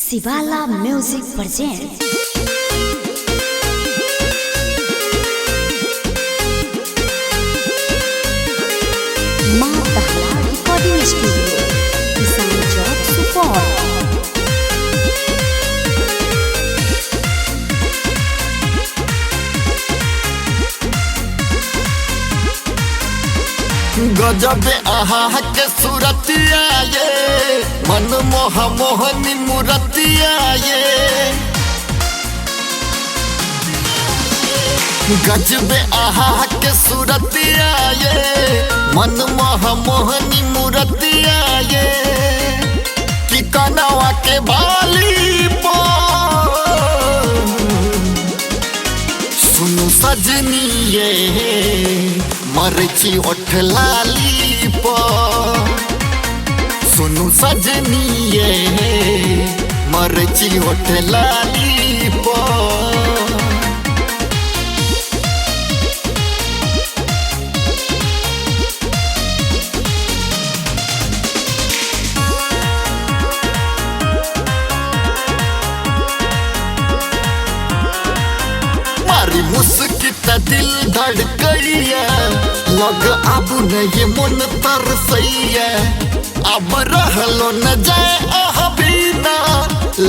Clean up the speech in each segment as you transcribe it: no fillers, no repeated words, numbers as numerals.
शिवाला music present माँ पहला रिकॉर्डिंग स्टूडियो किसान चौक सुपौल। गजब आहा के सूरतिया ये मन मोह मोहनी मूरतिया ये गजब आहा के सूरतिया ये मन मोह मोहनी मूरतिया ये कि कनवा के बाली पो सुनु सजनी ये मरची ओठ लाली पो सुनु सजनी ये मरची ओठ लाली पो मारी मुस्की त दिल धड़कइया लग अब नहीं मन तरसैया अब रहलो न जाए आह बिना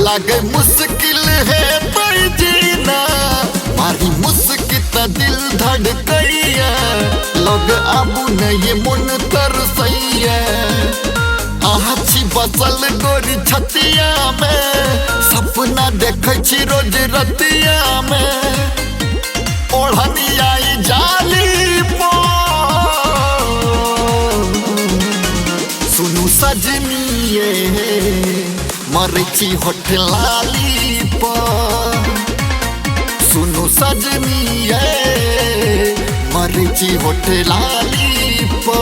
लगे मुश्किल है जीना मारी मुस्की त दिल धड़कइया लग अब नहीं मन तरसैया आछी बसल गोरी छतिया में सपना देखै छी रोज रतिया में ओढ़नी आई जाली पो सुनु सजनी ये मरची होठ लाली पो सुनु सजनी ये मरची होठ लाली पो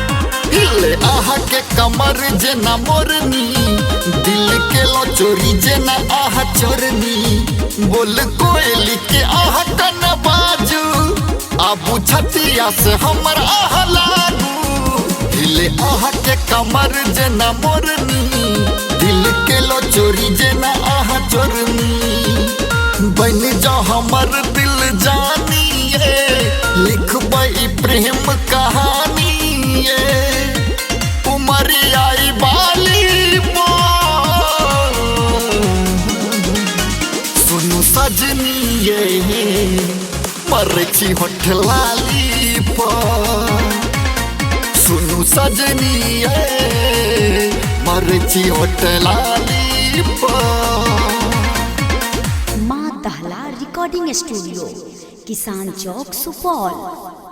आहा के कमर जना मोरनी दिल के लो चोरी जना आहा चोरनी बोल कोयली के आहा कन बाजू आबू छतिया से हमर आहा लागू दिल आहा के कमर जना मोरनी दिल के लो चोरी जना आहा चोरनी बन जा हमर दिल जानी ये लिखबई प्रेम कहानी ये आई बाली पो सुनु सजनी ये मरची होठ लाली पो सुनु सजनी ये मरची होठ लाली पो। माँ पहला रिकॉर्डिंग स्टूडियो किसान चौक सुपौल।